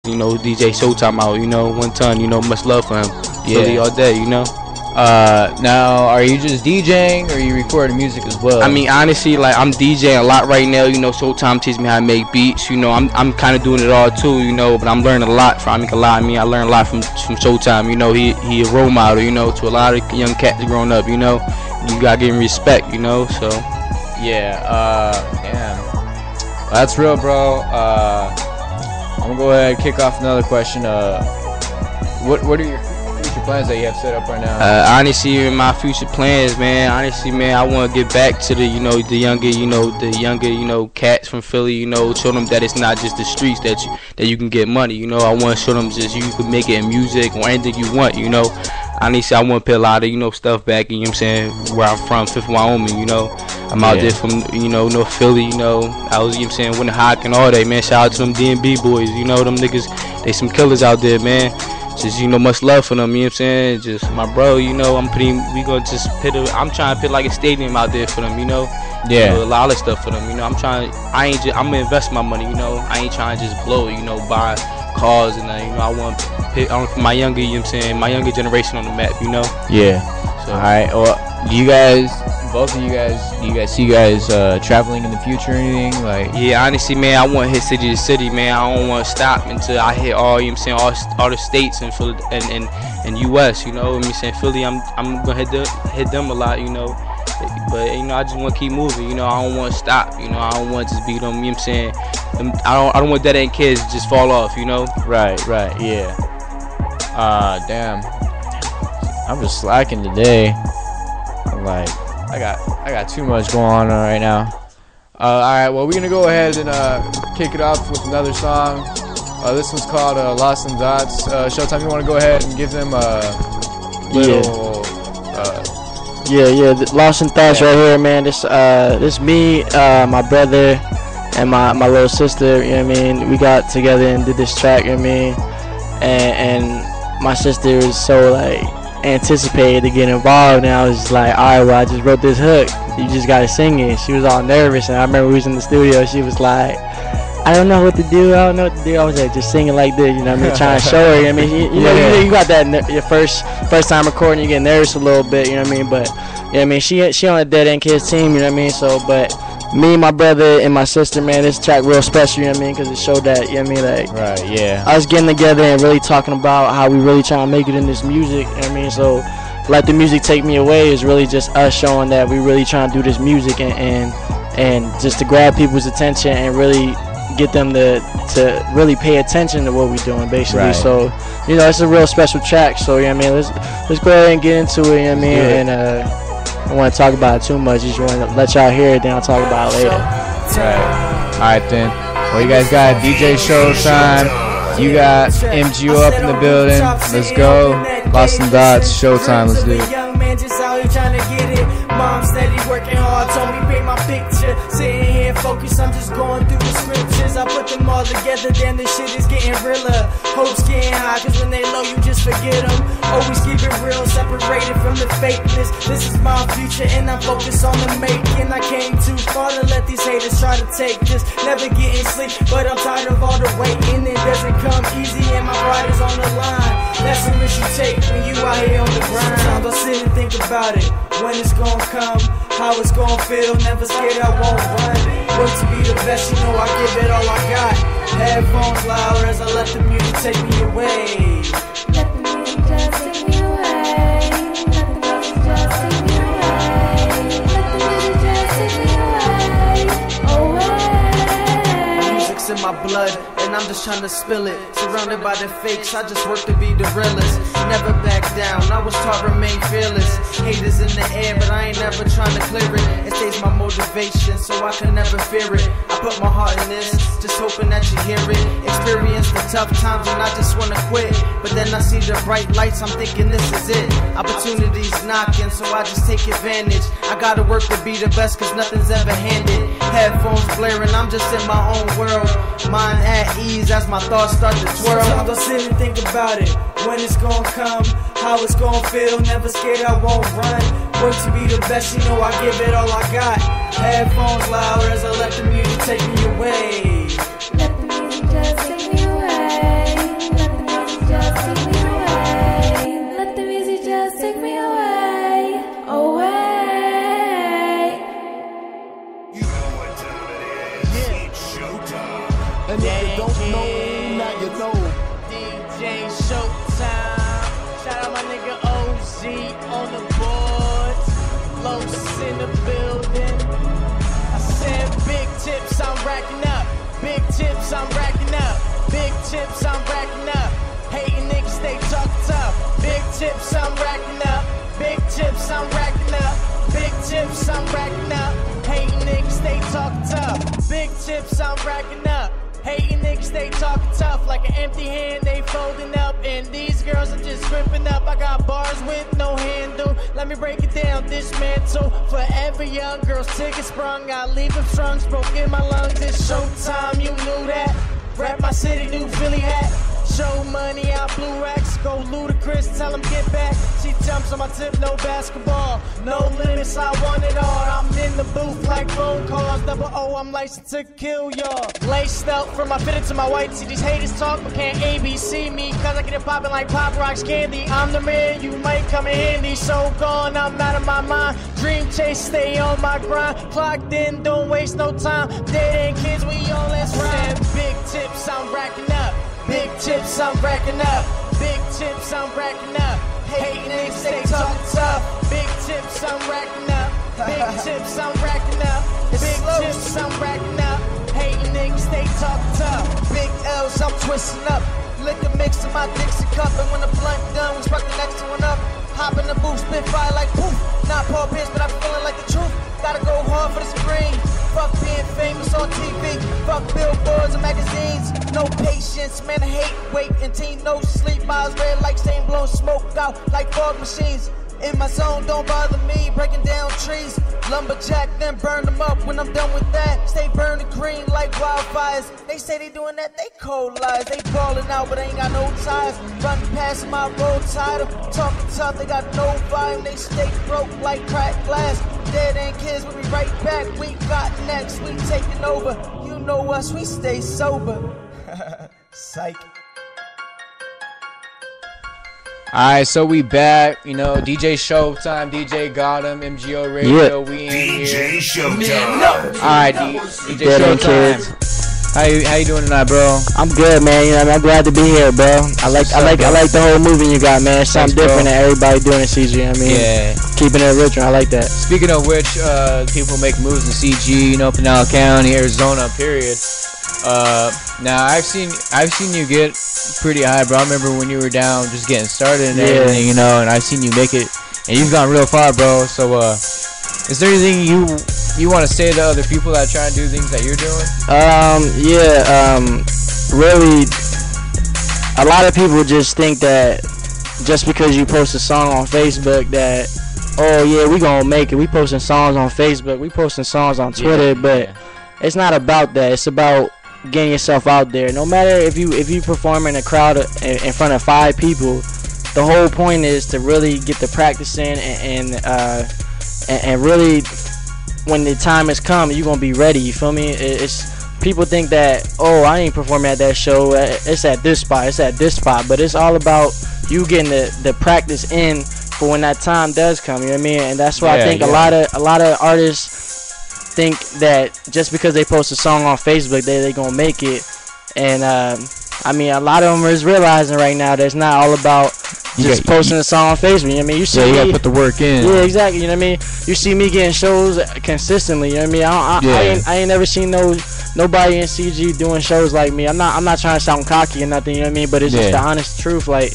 You know, DJ Showtime out. You know, 1 ton. You know, much love for him. Philly all day. You know. Now, are you just DJing or are you recording music as well? I mean, honestly, like, I'm DJing a lot right now. You know, Showtime teaches me how to make beats. You know, I'm kind of doing it all too. You know, but I'm learning a lot from. I learn a lot from Showtime. You know, he a role model. You know, to a lot of young cats growing up. You know, you gotta give him respect. You know, so yeah. Damn, well, that's real, bro. I'm gonna go ahead and kick off another question. What are your future plans that you have set up right now? Honestly, in my future plans, man. Honestly, man, I want to get back to the younger cats from Philly. You know, show them that it's not just the streets that you can get money. You know, I want to show them just you can make it in music or anything you want. You know, honestly, I want to put a lot of stuff back. You know what I'm saying? Where I'm from, Fifth Wyoming. You know, I'm out there from North Philly. You know, I was winter hawk and all that, man. Shout out to them D&B boys. You know, them niggas, they some killers out there, man. Just, much love for them, you know what I'm saying? Just my bro, I'm trying to put like a stadium out there for them, you know? Yeah. A lot of stuff for them, you know? I'm gonna invest my money, you know? I ain't trying to just blow it, buy cars and I want to put my younger, my younger generation on the map, you know? Yeah. So. Alright, well, both of you guys see traveling in the future or anything? Like, yeah, honestly, man, I want to hit city to city, man. I don't want to stop until I hit all, all the states and US, you know what I'm saying? Philly, I'm gonna hit them a lot, you know. But I just want to keep moving, you know. I don't want to stop, you know. I don't want to just be them, you know what I'm saying? I don't want dead end kids to just fall off, you know. Right, yeah. Damn. I'm just slacking today. I'm like, I got too much going on right now. Alright, well, we're gonna go ahead and kick it off with another song. This one's called Lost in Dots. Showtime, you want to go ahead and give them a little... Lost in Thoughts right here, man. This me, my brother, and my little sister, you know what I mean? We got together and did this track, you know what I mean? And my sister was so, like, anticipated to get involved, and I was just like, alright, well, I just wrote this hook, you just gotta sing it. She was all nervous, and I remember we was in the studio, she was like, I don't know what to do. I was like, just sing it like this, you know what I mean? Trying to show her, you know what I mean? You got that, your first time recording, you get nervous a little bit, you know what I mean? But, you know what I mean? She on a Dead End Kids team, you know what I mean? So, but me, my brother, and my sister, man, this track real special, you know what I mean? Because it showed that, you know what I mean? Like, right, yeah. Us getting together and really talking about how we really trying to make it in this music, you know what I mean? So, Let the Music Take Me Away is really just us showing that we really trying to do this music and just to grab people's attention and really get them to really pay attention to what we're doing, basically. Right. So, it's a real special track. So, you know what I mean? Let's go ahead and get into it, you know what I mean? And I don't want to talk about it too much. Just want to let y'all hear it, then I'll talk about it later. Right. Alright then. Well, you guys got DJ Showtime. You got MGO up in the building. Let's go. Lost in Dots, Showtime. Let's do it. Just out here trying to get it. Mom steady working hard, told me paint my picture. Sitting here focused, I'm just going through the scriptures. I put them all together, then the shit is getting realer. Hopes getting high, cause when they low, you just forget them. Always keep it real, separated from the fakeness. This is my future, and I'm focused on the making. I came too far to let these haters try to take this. Never getting sleep, but I'm tired of all the waiting. It doesn't come easy, and my pride is on the line. That's the risk you take when you out here on the grind. Sometimes I sit and think about it, when it's gonna come, how it's gonna feel. Never scared, I won't run. Work to be the best, I give it all I got. Headphones loud as I let the music take me away. Let the music just take me away. Let the music just take me away. Let the music just take me away. Music's in my blood, and I'm just trying to spill it. Surrounded by the fakes, I just work to be the realest. Never back down, I was taught remain fearless. Haters in the air, but I ain't never trying to clear it. It stays my motivation, so I can never fear it. I put my heart in this, just hoping that you hear it. Experience the tough times and I just wanna quit, but then I see the bright lights, I'm thinking this is it. Opportunities knocking, so I just take advantage. I gotta work to be the best, cause nothing's ever handed. Headphones blaring, I'm just in my own world. Mind at ease as my thoughts start to twirl. Sometimes I sit and think about it, when it's gonna come, how it's gonna feel. Never scared, I won't run. Work to be the best, I give it all I got. Headphones loud as I let the music take me away. Let the music just take me away. You know. DJ Showtime. Shout out my nigga OZ on the boards. Los in the building. I said big tips I'm racking up. Big tips I'm racking up. Big tips I'm racking up. Hating niggas stay talking tough. Big tips I'm racking up. Big tips I'm racking up. Big tips I'm racking up. Hating niggas stay talking tough. Big tips I'm racking up. Hating niggas stay talking tough. Like an empty hand they folding up. And these girls are just gripping up. I got bars with no handle. Let me break it down, dismantle. For every young girl's ticket sprung, I leave them strung, broke in my lungs. It's showtime, you knew that. Rap my city, new Philly hat. Show money out blue racks. Go ludicrous, tell them get back. She jumps on my tip, no basketball. No limits, I want it all. I'm in the booth like phone calls. Double O, I'm licensed to kill y'all. Laced up from my fitted to my white. See these haters talk, but can't ABC me. Cause I get it poppin' like Pop Rocks candy. I'm the man, you might come in handy. So gone, I'm out of my mind. Dream chase, stay on my grind. Clocked in, don't waste no time. Dead end kids, we on, let's ride. Big tips, I'm racking up. Big tips, I'm racking up. Big tips, I'm racking up. Hating niggas, stay talking tough. Big tips, I'm racking up. Big tips, I'm racking up. Big tips, I'm racking up. Hating niggas, stay talking tough. Big L's, I'm twisting up. Liquor mix in my Dixie cup. And when the blunt done, we spark the next one up. Hop in the booth, spit fire like poof. Not Paul Pierce, but I'm feeling like the truth. Gotta go hard for the screen. Fuck being famous on TV. Fuck billboards and magazines. No patience, man, I hate waiting. Teen, no sleep. Eyes red like stain, blowing smoke out like fog machines. In my zone, don't bother me. Breaking down trees. Lumberjack, then burn them up. When I'm done with that, stay burning green like wildfires. They say they doing that, they cold lies. They ballin' out, but ain't got no ties. Run past my road title. Talking tough, they got no volume. They stay broke like cracked glass. Dead end kids, we'll be right back. We got next, we taking over. You know us, we stay sober. Psych. Alright, so we back. You know, DJ Showtime, DJ got him, MGO Radio, we in here. DJ Showtime. Alright, DJ Dead end Showtime. How you doing tonight, bro? I'm good, man. You know, I'm glad to be here, bro. I like the whole movement you got, man. It's something different than everybody doing in CG. I mean, Yeah. keeping it original. I like that. Speaking of which, people make moves in CG, you know, Pinal County, Arizona, period. Now I've seen you get pretty high, bro. I remember when you were down, just getting started and everything, you know, and I've seen you make it, and you've gone real far, bro. So, is there anything you want to say to other people that try to do things that you're doing? Really, a lot of people just think that just because you post a song on Facebook that, oh yeah, we gonna make it. We posting songs on Facebook, we posting songs on Twitter, but it's not about that. It's about getting yourself out there. No matter if you perform in a crowd in front of 5 people, the whole point is to really get the practice in and really, when the time has come, you're gonna be ready. You feel me? It's people think that, oh, I ain't performing at that show. It's at this spot. It's at this spot. But it's all about you getting the practice in for when that time does come. You know what I mean? And that's why I think a lot of artists think that just because they post a song on Facebook, they gonna make it. And I mean, a lot of them is realizing right now that it's not all about just posting a song on Facebook. You know what I mean? You see, you gotta put the work in. Yeah, exactly. You know what I mean? You see me getting shows consistently. You know what I mean? I ain't never seen nobody in CG doing shows like me. I'm not trying to sound cocky or nothing. You know what I mean? But it's just the honest truth. Like,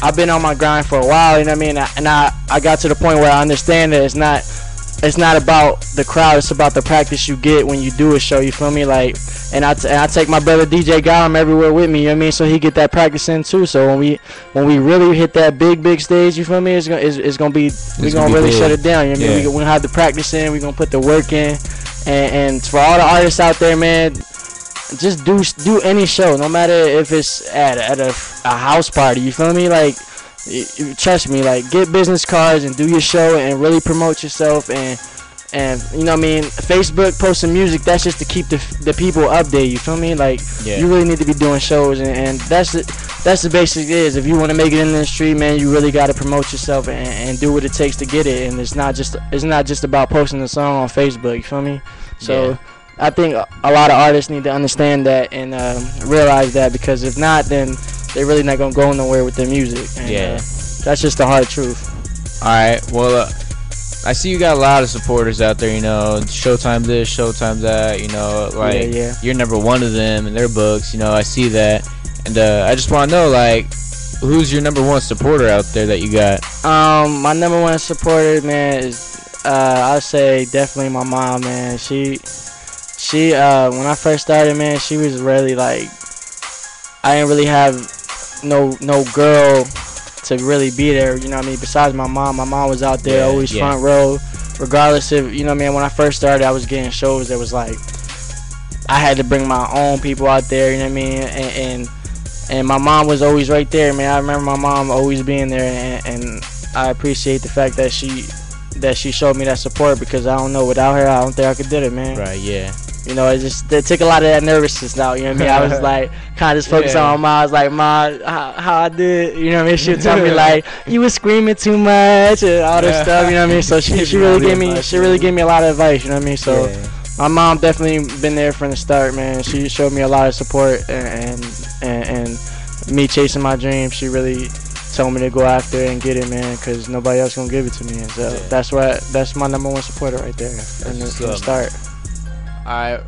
I've been on my grind for a while. You know what I mean? And I got to the point where I understand that it's not about the crowd. It's about the practice you get when you do a show. You feel me? Like, and I take my brother DJ Gotham everywhere with me. You know what I mean? So he get that practice in too. So when we really hit that big stage, you feel me? It's gonna be we gonna really shut it down. You know what I mean? We gonna have the practice in. We gonna put the work in. And for all the artists out there, man, just do any show, no matter if it's at a house party. You feel me? Like, trust me, like, get business cards and do your show and really promote yourself. And you know what I mean, Facebook posting music, that's just to keep the people updated. You feel me? Like, you really need to be doing shows, and that's the basic is. If you want to make it in the industry, man, you really got to promote yourself and do what it takes to get it. And it's not just about posting a song on Facebook. You feel me? So I think a lot of artists need to understand that and realize that, because if not, then they're really not gonna go nowhere with their music. And, that's just the hard truth. All right. Well, I see you got a lot of supporters out there. You know, Showtime this, Showtime that. You know, like you're number one of them in their books. You know, I see that, and I just want to know, like, who's your number one supporter out there that you got? My number one supporter, man, is I'll say definitely my mom, man. She when I first started, man, she was really like, I didn't really have no girl to really be there, you know what I mean, besides my mom. My mom was out there always front row, regardless of, you know what I mean, when I first started, I was getting shows that was like, I had to bring my own people out there, you know what I mean, and my mom was always right there, man. I remember my mom always being there, and I appreciate the fact that she showed me that support, because I don't know, without her, I don't think I could do it, man. Right, yeah. You know, it took a lot of that nervousness out, you know what I mean? I was like, kind of just focused on my mom. I was like, Ma, how I did, you know what I mean? She would tell me like, you was screaming too much and all this stuff, you know what I mean? So she really gave me a lot of advice, you know what I mean? So my mom definitely been there from the start, man. She showed me a lot of support, and me chasing my dreams, she really told me to go after it and get it, man, because nobody else gonna give it to me. And so that's my number one supporter right there from the start. I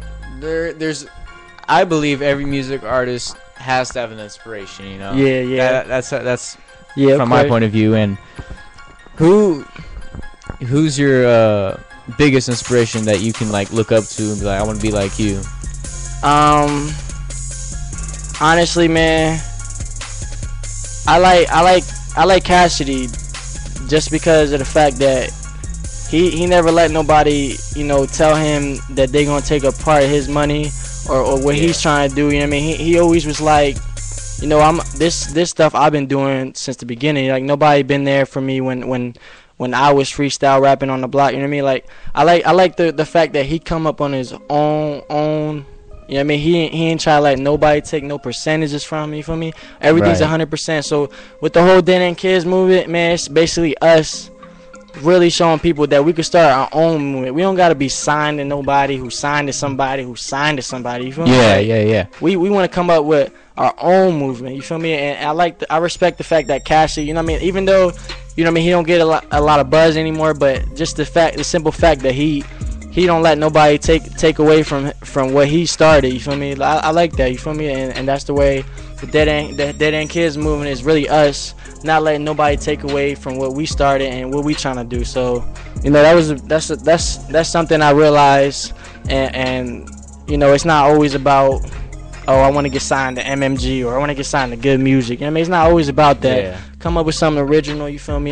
believe every music artist has to have an inspiration, you know. That's from my point of view. And who's your biggest inspiration that you can like look up to and be like, I want to be like you? Honestly, man, I like Cassidy just because of the fact that he never let nobody, you know, tell him that they gonna take a part of his money or what he's trying to do. You know what I mean? He always was like, you know, this stuff I've been doing since the beginning. Like, nobody been there for me when I was freestyle rapping on the block. You know what I mean? Like, I like the fact that he come up on his own. You know what I mean? He ain't try to let nobody take no percentages from me. You feel me? Everything's 100%. So with the whole Dead End Kids movement, man, it's basically us really showing people that we could start our own movement. We don't gotta be signed to nobody who signed to somebody who signed to somebody. You feel me? Yeah. We want to come up with our own movement. You feel me? And I respect the fact that Cassie, you know what I mean, even though, you know what I mean, he don't get a lot of buzz anymore, but just the simple fact that he don't let nobody take away from what he started. You feel me? I like that. You feel me? And that's the way the Dead End Kids movement is really us, not letting nobody take away from what we started and what we trying to do. So, you know, that's something I realized, and you know, it's not always about, oh, I want to get signed to MMG or I want to get signed to good music. You know what I mean? It's not always about that. Yeah. Come up with something original. You feel me?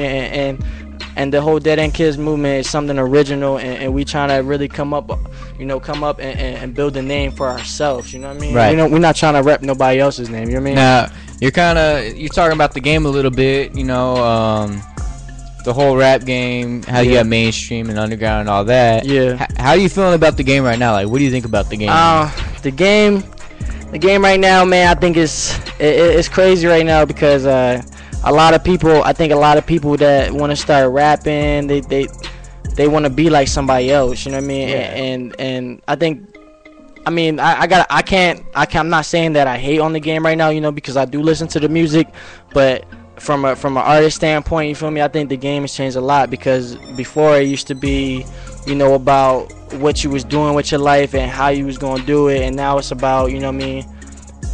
And the whole Dead End Kids movement is something original, and we trying to really come up and build a name for ourselves. You know what I mean? Right. You know, we're not trying to rep nobody else's name. You know what I mean? Now, you're talking about the game a little bit. You know, the whole rap game, how you got mainstream and underground and all that. Yeah. How are you feeling about the game right now? Like, what do you think about the game? The game right now, man, I think it's crazy right now because a lot of people that want to start rapping, they want to be like somebody else, you know what I mean? Yeah. And I think, I'm not saying that I hate on the game right now, you know, because I do listen to the music, but from an artist standpoint, you feel me, I think the game has changed a lot, because before it used to be, you know, about what you was doing with your life and how you was gonna do it, and now it's about, you know what I mean,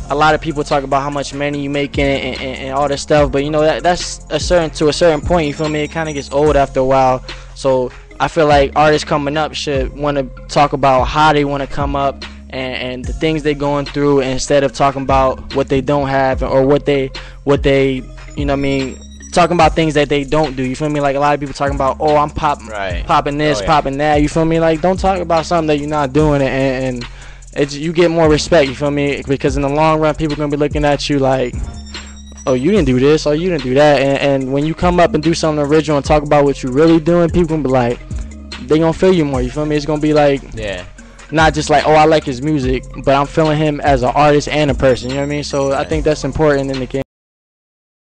a lot of people talk about how much money you making and all this stuff, but you know, that's to a certain point, you feel me, it kind of gets old after a while. So I feel like artists coming up should want to talk about how they want to come up and the things they're going through, instead of talking about what they don't have or what they you know what I mean, talking about things that they don't do. You feel me? Like, a lot of people talking about, oh, I'm popping this, popping that. You feel me? Like, don't talk about something that you're not doing, and you get more respect. You feel me? Because in the long run, people gonna be looking at you like, oh, you didn't do this, or you didn't do that. And when you come up and do something original and talk about what you really doing, people gonna be like, they gonna feel you more. You feel me? It's gonna be like, not just like, oh, I like his music, but I'm feeling him as an artist and a person. You know what I mean? So I think that's important in the game.